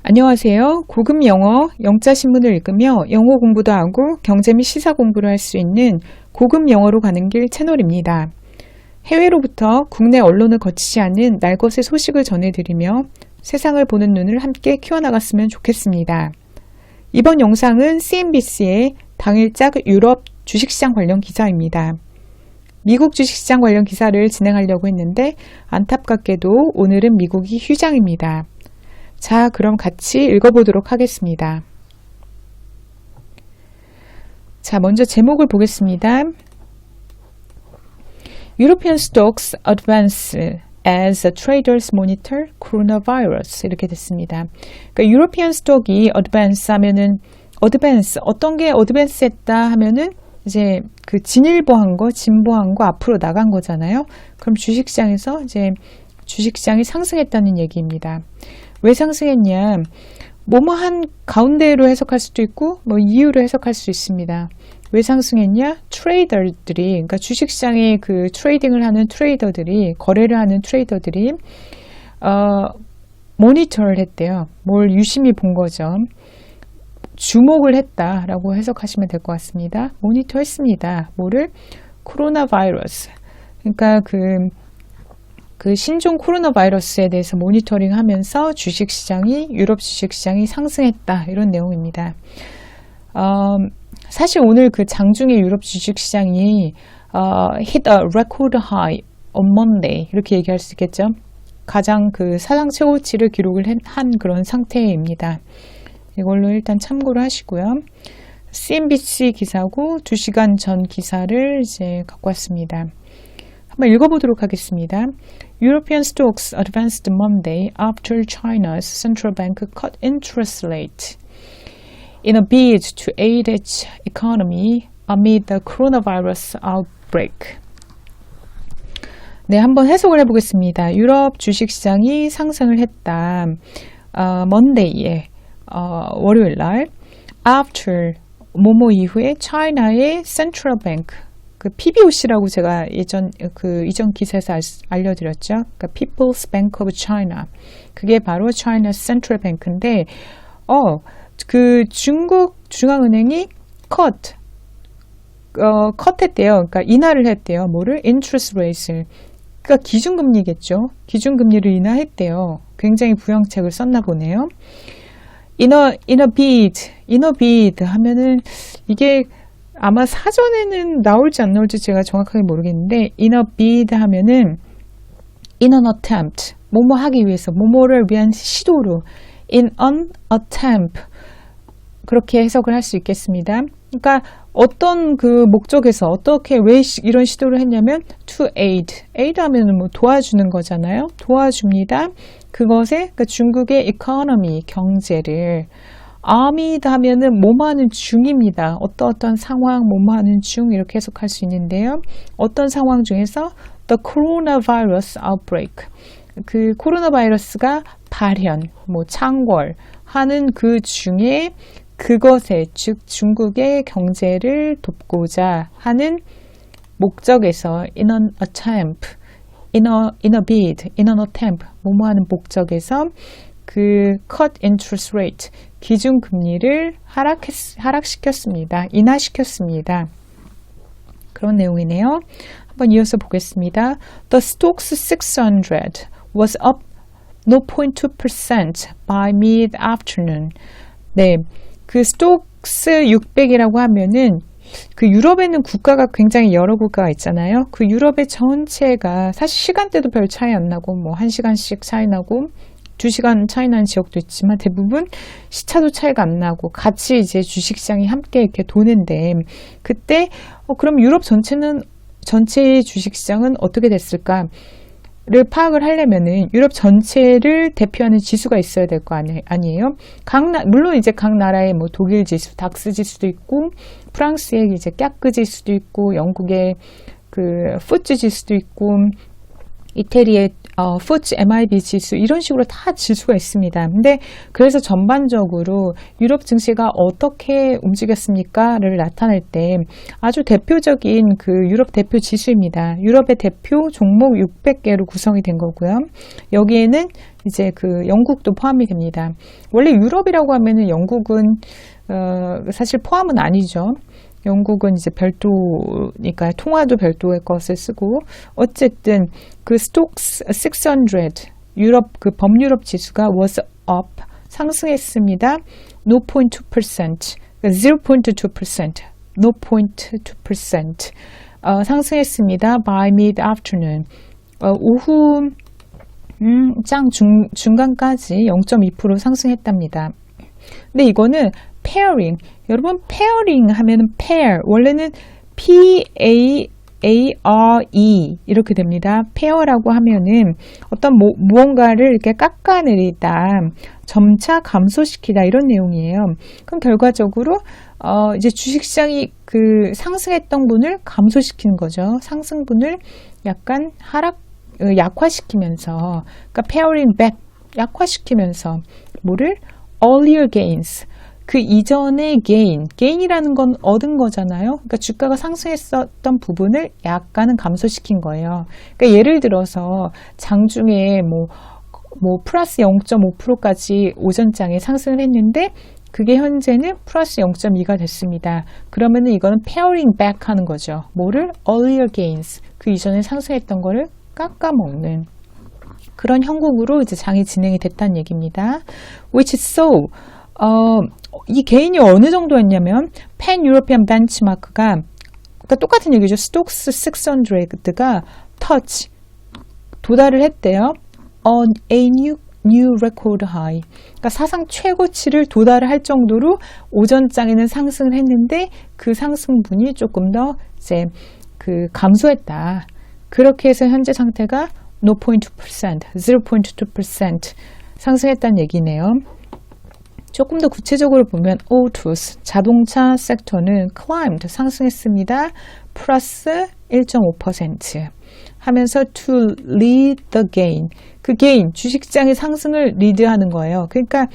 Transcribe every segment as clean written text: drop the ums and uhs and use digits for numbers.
안녕하세요. 고급 영어, 영자 신문을 읽으며 영어 공부도 하고 경제 및 시사 공부를 할 수 있는 고급 영어로 가는 길 채널입니다. 해외로부터 국내 언론을 거치지 않은 날것의 소식을 전해드리며 세상을 보는 눈을 함께 키워나갔으면 좋겠습니다. 이번 영상은 CNBC의 당일작 유럽 주식시장 관련 기사입니다. 미국 주식시장 관련 기사를 진행하려고 했는데 안타깝게도 오늘은 미국이 휴장입니다. 자, 그럼 같이 읽어보도록 하겠습니다. 자, 먼저 제목을 보겠습니다. European stocks advance as traders monitor coronavirus 이렇게 됐습니다. 그러니까 European stock이 advance 하면은 advance 어떤 게 advance 했다 하면은 이제 그 진보한 거 앞으로 나간 거잖아요. 그럼 주식시장에서 이제 주식시장이 상승했다는 얘기입니다. 왜 상승했냐? 뭐뭐한 가운데로 해석할 수도 있고 뭐 이유로 해석할 수 있습니다. 왜 상승했냐? 트레이더들이 그러니까 주식시장에 그 트레이딩을 하는 트레이더들이 거래를 하는 트레이더들이 모니터를 했대요. 뭘 유심히 본 거죠. 주목을 했다라고 해석하시면 될 것 같습니다. 모니터 했습니다. 뭐를? 코로나 바이러스. 그러니까 그 신종 코로나 바이러스에 대해서 모니터링 하면서 유럽 주식시장이 상승했다. 이런 내용입니다. 사실 오늘 그 장중에 유럽 주식시장이 hit a record high on Monday. 이렇게 얘기할 수 있겠죠. 가장 그 사상 최고치를 기록을 한 그런 상태입니다. 이걸로 일단 참고를 하시고요. CNBC 기사고 2시간 전 기사를 이제 갖고 왔습니다. 한번 읽어보도록 하겠습니다. European stocks advanced Monday after China's central bank cut interest rate in a bid to aid its economy amid the coronavirus outbreak. 네, 한번 해석을 해보겠습니다. 유럽 주식시장이 상승을 했다. Monday에 월요일 날 after 모모 이후에 차이나의 central bank 그 PBOC라고 제가 이전 기사에서 알려드렸죠. 그러니까 People's Bank of China. 그게 바로 China's Central Bank인데, 그 중국 중앙은행이 컷했대요. 그러니까 인하를 했대요. 뭐를? Interest rate을. 그러니까 기준금리겠죠. 기준금리를 인하했대요. 굉장히 부양책을 썼나 보네요. In a bid 하면은 이게 아마 사전에는 나올지 안 나올지 제가 정확하게 모르겠는데 in a bid 하면은 in an attempt 뭐뭐 하기 위해서 뭐뭐를 위한 시도로 in an attempt 그렇게 해석을 할 수 있겠습니다. 그러니까 어떤 그 목적에서 어떻게 왜 이런 시도를 했냐면 to aid 하면은 뭐 도와주는 거잖아요. 도와줍니다. 그것에 그러니까 중국의 economy 경제를 amid 하면은 뭐뭐하는 중입니다. 어떤 상황, 뭐뭐하는 중 이렇게 해석할 수 있는데요. 어떤 상황 중에서 the coronavirus outbreak 그 코로나 바이러스가 발현, 뭐 창궐하는 그 중에 그것에 즉 중국의 경제를 돕고자 하는 목적에서 in an attempt, in a bid, in an attempt 뭐뭐하는 목적에서 그 cut interest rate 기준금리를 하락시켰습니다. 인하시켰습니다. 그런 내용이네요. 한번 이어서 보겠습니다. The Stoxx 600 was up 0.2% by mid-afternoon. 네, 그 스톡스 600이라고 하면은 그 유럽에는 국가가 굉장히 여러 국가가 있잖아요. 그 유럽의 전체가 사실 시간대도 별 차이 안 나고 뭐 1시간씩 차이 나고 2시간 차이 나는 지역도 있지만 대부분 시차도 차이가 안 나고 같이 이제 주식시장이 함께 이렇게 도는데 그때 그럼 유럽 전체의 주식시장은 어떻게 됐을까를 파악을 하려면은 유럽 전체를 대표하는 지수가 있어야 될 거 아니에요? 물론 이제 각 나라의 뭐 독일 지수, 닥스 지수도 있고 프랑스의 이제 깍그 지수도 있고 영국의 그 푸츠 지수도 있고 이태리의 FTSE MIB 지수 이런 식으로 다 지수가 있습니다. 근데 그래서 전반적으로 유럽 증시가 어떻게 움직였습니까를 나타낼 때 아주 대표적인 그 유럽 대표 지수입니다. 유럽의 대표 종목 600개로 구성이 된 거고요. 여기에는 이제 그 영국도 포함이 됩니다. 원래 유럽이라고 하면은 영국은 사실 포함은 아니죠. 영국은 이제 별도니까 통화도 별도의 것을 쓰고 어쨌든 그 스톡스 600 유럽 그 범유럽 지수가 was up 상승했습니다. 0.2% 0.2% 0.2% 상승했습니다. by mid afternoon 오후 중간까지 0.2% 상승했답니다. 근데 이거는 pairing 여러분 pairing 하면은 pair 원래는 P-A-A-R-E 이렇게 됩니다. pair라고 하면은 어떤 무언가를 이렇게 깎아내리다 점차 감소시키다 이런 내용이에요. 그럼 결과적으로 이제 주식시장이 그 상승했던 분을 감소시키는 거죠. 상승분을 약간 약화시키면서 그러니까 pairing back 약화시키면서 뭐를 earlier gains 그 이전의 gain이라는 건 얻은 거잖아요. 그러니까 주가가 상승했었던 부분을 약간은 감소시킨 거예요. 그러니까 예를 들어서 장중에 뭐 플러스 0.5%까지 오전장에 상승을 했는데 그게 현재는 플러스 0.2가 됐습니다. 그러면은 이거는 pairing back 하는 거죠. 뭐를 earlier gains 그 이전에 상승했던 거를 깎아먹는 그런 형국으로 이제 장이 진행이 됐다는 얘기입니다. Which is so 이 개인이 어느 정도였냐면 팬 유로피안 벤치마크가 그러니까 똑같은 얘기죠. 스톡스 600가 touch 도달을 했대요. on a new record high. 그러니까 사상 최고치를 도달을 할 정도로 오전장에는 상승을 했는데 그 상승분이 조금 더 이제 그 감소했다. 그렇게 해서 현재 상태가 0.2% 상승했다는 얘기네요. 조금 더 구체적으로 보면 autos, 자동차 섹터는 climbed, 상승했습니다. 플러스 1.5% 하면서 to lead the gain, 그 gain, 주식시장의 상승을 리드하는 거예요. 그러니까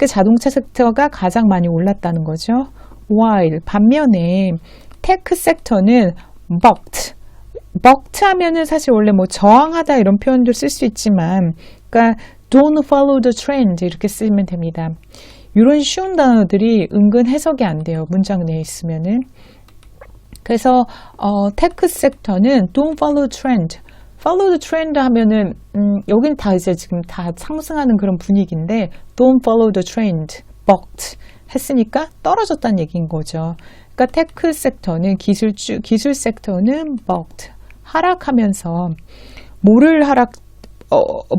자동차 섹터가 가장 많이 올랐다는 거죠. while, 반면에 테크 섹터는 bucked 하면은 사실 원래 뭐 저항하다 이런 표현도 쓸 수 있지만 그러니까 don't follow the trend 이렇게 쓰면 됩니다. 이런 쉬운 단어들이 은근 해석이 안 돼요. 문장 내에 있으면은. 그래서 테크 섹터는 don't follow trend. follow the trend 하면은 여긴 다 이제 지금 다 상승하는 그런 분위기인데 don't follow the trend. bucked 했으니까 떨어졌다는 얘기인 거죠. 그러니까 테크 섹터는 기술 섹터는 bucked. 하락하면서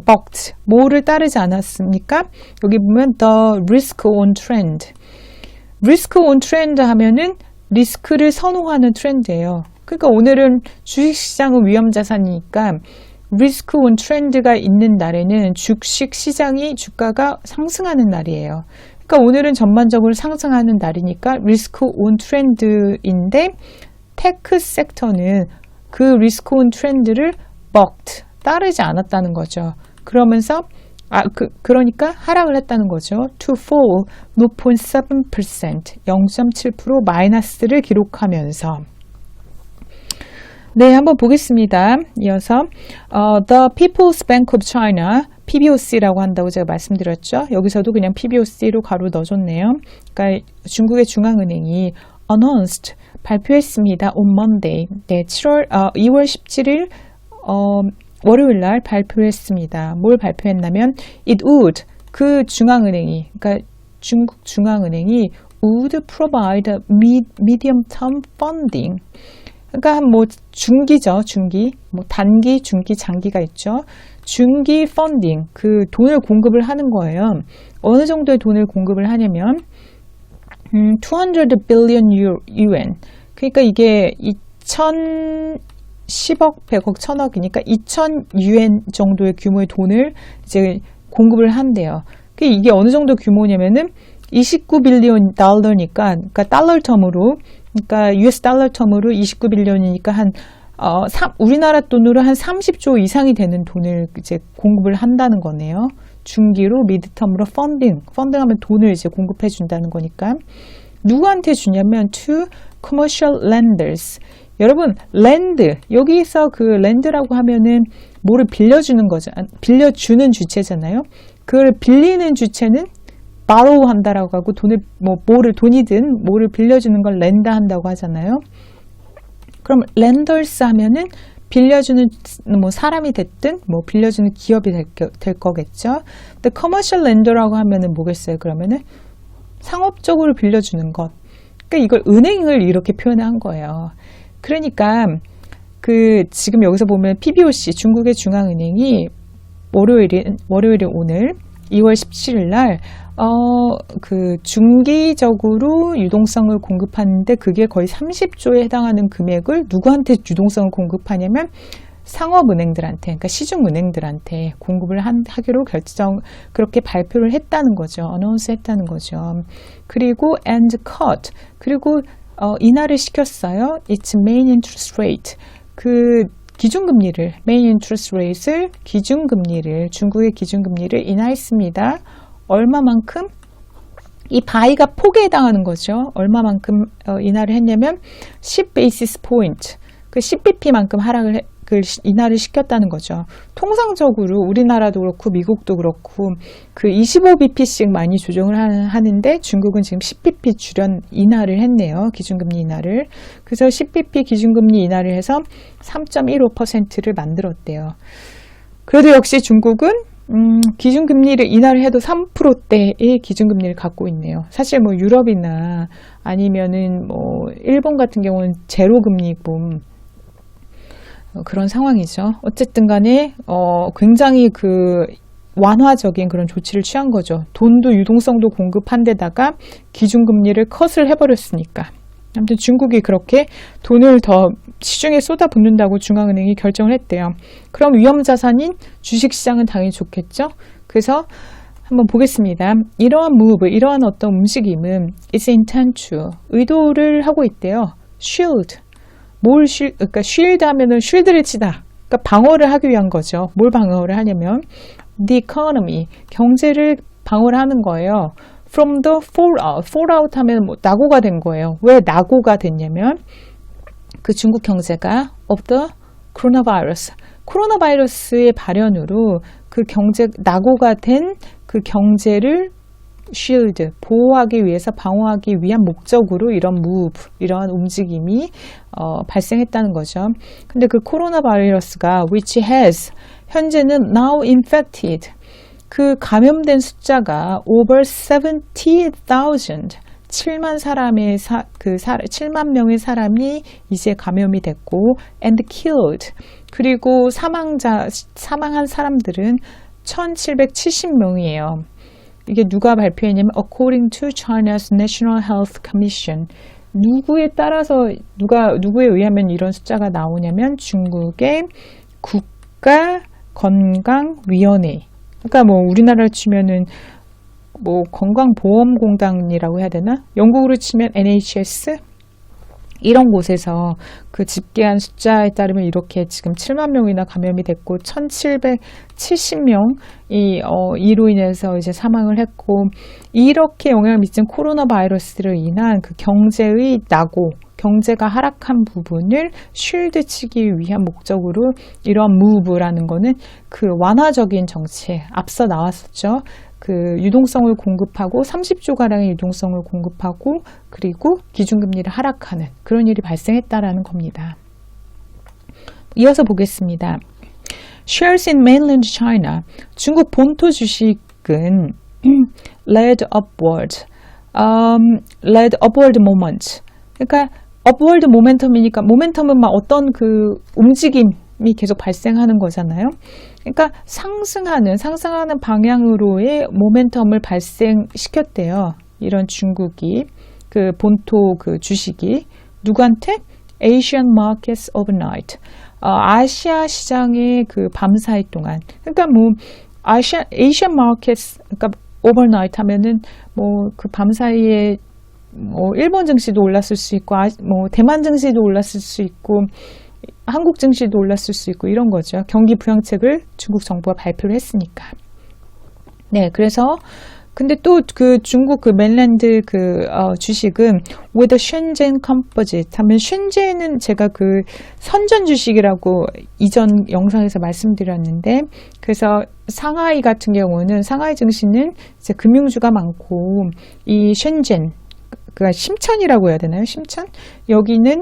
bucked. 뭐를 따르지 않았습니까? 여기 보면 the risk on trend. risk on trend 하면은 리스크를 선호하는 트렌드예요. 그러니까 오늘은 주식시장은 위험자산이니까 risk on trend가 있는 날에는 주식시장이 주가가 상승하는 날이에요. 그러니까 오늘은 전반적으로 상승하는 날이니까 risk on trend인데 테크 섹터는 그 risk on trend를 bucked. 따르지 않았다는 거죠. 그러면서 그러니까 하락을 했다는 거죠. To fall 0.7% 0.7% 마이너스를 기록하면서 네, 한번 보겠습니다. 이어서 The People's Bank of China PBOC라고 한다고 제가 말씀드렸죠. 여기서도 그냥 PBOC로 가로 넣어줬네요. 그러니까 중국의 중앙은행이 announced 발표했습니다. on Monday. 네, 2월 17일 월요일 날 발표했습니다. 뭘 발표했냐면 it would 그 중앙은행이 그러니까 중국 중앙은행이 would provide medium term funding 그러니까 뭐 중기죠. 중기 뭐 단기, 중기, 장기가 있죠. 중기 펀딩 그 돈을 공급을 하는 거예요. 어느 정도의 돈을 공급을 하냐면 200 billion yuan 그러니까 이게 10억, 100억, 1000억이니까 2000 유엔 정도의 규모의 돈을 이제 공급을 한대요. 이게 어느 정도 규모냐면은 29빌리언 달러니까, 그러니까 달러 텀으로, 그러니까 US 달러 텀으로 29빌리언이니까 한 우리나라 돈으로 한 30조 이상이 되는 돈을 이제 공급을 한다는 거네요. 중기로 미드텀으로 펀딩하면 돈을 이제 공급해 준다는 거니까 누구한테 주냐면 to commercial lenders. 여러분 랜드 여기서 그 랜드라고 하면은 뭐를 빌려주는 거죠. 빌려주는 주체잖아요. 그걸 빌리는 주체는 borrow 한다라고 하고 돈이든 뭐를 빌려주는 걸 렌드 한다고 하잖아요. 그럼 lenders 하면은 빌려주는 사람이 됐든 빌려주는 기업이 될 거겠죠. 근데 commercial lender라고 하면은 뭐겠어요? 그러면은 상업적으로 빌려주는 것. 그러니까 이걸 은행을 이렇게 표현한 거예요. 그러니까 지금 여기서 보면 PBOC 중국의 중앙은행이 월요일에 오늘 2월 17일 날 중기적으로 유동성을 공급하는데 그게 거의 30조에 해당하는 금액을 누구한테 유동성을 공급하냐면 상업은행들한테, 그러니까 시중은행들한테 공급을 하기로 그렇게 발표를 했다는 거죠. 어나운스 했다는 거죠. 그리고 and cut, 그리고 인하를 시켰어요. Its main interest rate, 기준금리를, main interest rate을 중국의 기준금리를 인하했습니다. 얼마만큼? 이 바이가 폭에 해당하는 거죠. 얼마만큼 인하를 했냐면 10 basis point, 10bp만큼 인하를 시켰다는 거죠. 통상적으로 우리나라도 그렇고 미국도 그렇고 25bp씩 많이 조정을 하는데 중국은 지금 10bp 인하를 했네요. 기준금리 인하를. 그래서 10bp 기준금리 인하를 해서 3.15%를 만들었대요. 그래도 역시 중국은 기준금리를 인하를 해도 3%대의 기준금리를 갖고 있네요. 사실 유럽이나 아니면은 일본 같은 경우는 제로금리고 그런 상황이죠. 어쨌든 간에 굉장히 완화적인 그런 조치를 취한 거죠. 돈도 유동성도 공급한 데다가 기준금리를 컷을 해버렸으니까. 아무튼 중국이 그렇게 돈을 더 시중에 쏟아붓는다고 중앙은행이 결정을 했대요. 그럼 위험자산인 주식시장은 당연히 좋겠죠. 그래서 한번 보겠습니다. 이러한 어떤 움직임은 is intent to, 의도를 하고 있대요. shield, 그러니까 shield 하면은 쉴드를 치다. 그러니까 방어를 하기 위한 거죠. 뭘 방어를 하냐면 the economy, 경제를 방어를 하는 거예요. from the fallout 하면 낙오가 된 거예요. 왜 낙오가 됐냐면 중국 경제가 of the 코로나바이러스의 발현으로 낙오가 된 경제를 shield, 보호하기 위해서 방어하기 위한 목적으로 이런 이러한 움직임이 발생했다는 거죠. 근데 코로나 바이러스가 which has, 현재는 now infected, 감염된 숫자가 over 70,000, 7만 명의 사람이 이제 감염이 됐고 and killed, 그리고 사망한 사람들은 1,770명이에요. 이게 누가 발표했냐면 according to China's National Health Commission. 누구에 의하면 이런 숫자가 나오냐면 중국의 국가건강위원회. 그러니까 우리나라로 치면은 건강보험공단이라고 해야 되나? 영국으로 치면 NHS? 이런 곳에서 집계한 숫자에 따르면 이렇게 지금 7만 명이나 감염이 됐고 1,770명이 이로 인해서 이제 사망을 했고, 이렇게 영향을 미친 코로나 바이러스로 인한 경제의 낙오, 경제가 하락한 부분을 쉴드 치기 위한 목적으로 이런 무브라는 거는 완화적인 정책, 앞서 나왔었죠. 유동성을 공급하고 30조가량의 유동성을 공급하고 그리고 기준금리를 하락하는 그런 일이 발생했다라는 겁니다. 이어서 보겠습니다. Shares in mainland China, 중국 본토 주식은 led upward moment. 그러니까 upward momentum이니까 모멘텀은 어떤 움직임이 계속 발생하는 거잖아요. 그러니까 상승하는 방향으로의 모멘텀을 발생시켰대요. 이런 중국이 본토 주식이 누구한테? Asian markets overnight. 아시아 시장의 밤사이 동안. 그러니까 Asian markets, 그러니까 overnight 하면은 밤사이에 일본 증시도 올랐을 수 있고 대만 증시도 올랐을 수 있고 한국 증시도 올랐을 수 있고 이런 거죠. 경기 부양책을 중국 정부가 발표를 했으니까. 네, 그래서 근데 또 그 중국 그 mainland 주식은 with the Shenzhen Composite 하면 쉔젠은 제가 그 선전 주식이라고 이전 영상에서 말씀드렸는데, 그래서 상하이 같은 경우는 상하이 증시는 이제 금융주가 많고 이 쉔젠 그러니까 심천이라고 해야 되나요? 심천? 여기는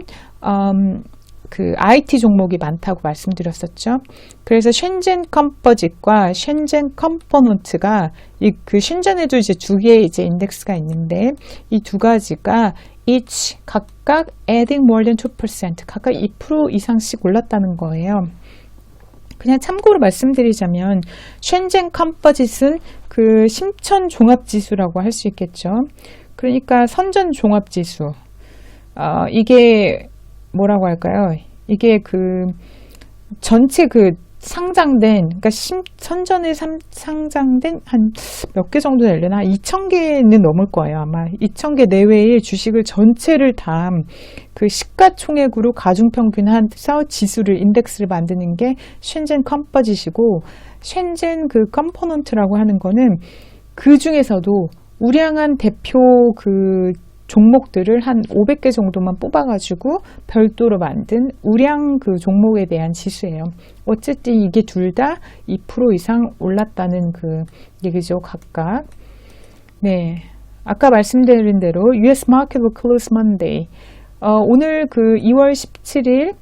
그 IT 종목이 많다고 말씀드렸었죠. 그래서 쉔젠 컴포짓과 쉔젠 컴포넌트가 그 쉔젠에도 이제 두 개의 이제 인덱스가 있는데 이 두 가지가 each 각각 adding more than 2% 각각 2% 이상씩 올랐다는 거예요. 그냥 참고로 말씀드리자면 쉔젠 컴포짓은 그 심천 종합 지수라고 할 수 있겠죠. 그러니까 선전 종합 지수. 이게 뭐라고 할까요? 이게 그 전체 그 상장된, 그러니까 선전에 상장된 한 몇 개 정도 되려나? 2,000개는 넘을 거예요. 아마 2,000개 내외의 주식을 전체를 다 그 시가총액으로 가중평균해서 지수를 인덱스를 만드는 게 쉔젠 컴포짓이고, 쉔젠 그 컴포넌트라고 하는 거는 그 중에서도 우량한 대표 그 종목들을 한 500개 정도만 뽑아가지고 별도로 만든 우량 그 종목에 대한 지수예요. 어쨌든 이게 둘 다 2% 이상 올랐다는 그 얘기죠, 각각. 네. 아까 말씀드린 대로 US Market will close Monday. 오늘 그 2월 17일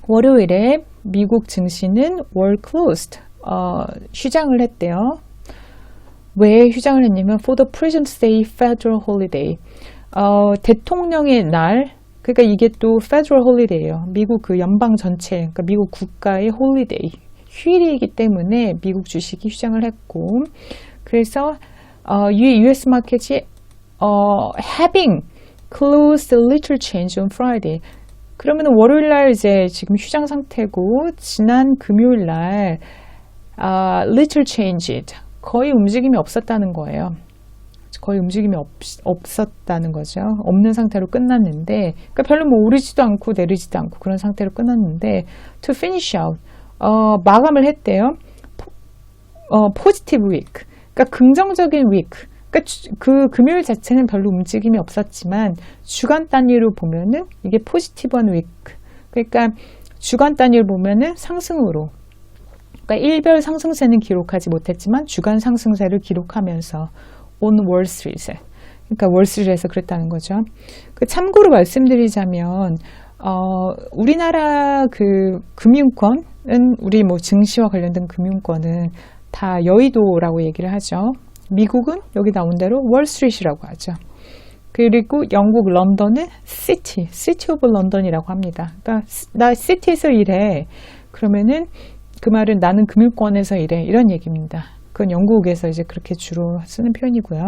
월요일에 미국 증시는 were closed. 휴장을 했대요. 왜 휴장을 했냐면 for the President's Day Federal Holiday. 대통령의 날, 그러니까 이게 또 Federal Holiday예요. 미국 그 연방 전체, 그러니까 미국 국가의 홀리데이, 휴일이기 때문에 미국 주식이 휴장을 했고, 그래서 US 마켓이 having closed little change on Friday. 그러면 월요일 날 이제 지금 휴장 상태고 지난 금요일 날 little changed. 거의 움직임이 없었다는 거예요. 거의 움직임이 없었다는 거죠. 없는 상태로 끝났는데, 그러니까 별로 뭐 오르지도 않고 내리지도 않고 그런 상태로 끝났는데, to finish out, 마감을 했대요. positive week, 그러니까 긍정적인 week. 그러니까 그 금요일 자체는 별로 움직임이 없었지만 주간 단위로 보면은 이게 positive한 week. 그러니까 주간 단위로 보면은 상승으로. 그러니까 일별 상승세는 기록하지 못했지만 주간 상승세를 기록하면서 on Wall Street, 그러니까 월스트리트에서 그랬다는 거죠. 그 참고로 말씀드리자면 우리나라 그 금융권은 우리 뭐 증시와 관련된 금융권은 다 여의도라고 얘기를 하죠. 미국은 여기 나온 대로 월스트리트라고 하죠. 그리고 영국 런던은 시티 오브 런던이라고 합니다. 그러니까 나 시티에서 일해. 그러면은 그 말은 나는 금융권에서 일해. 이런 얘기입니다. 그건 영국에서 이제 그렇게 주로 쓰는 표현이고요.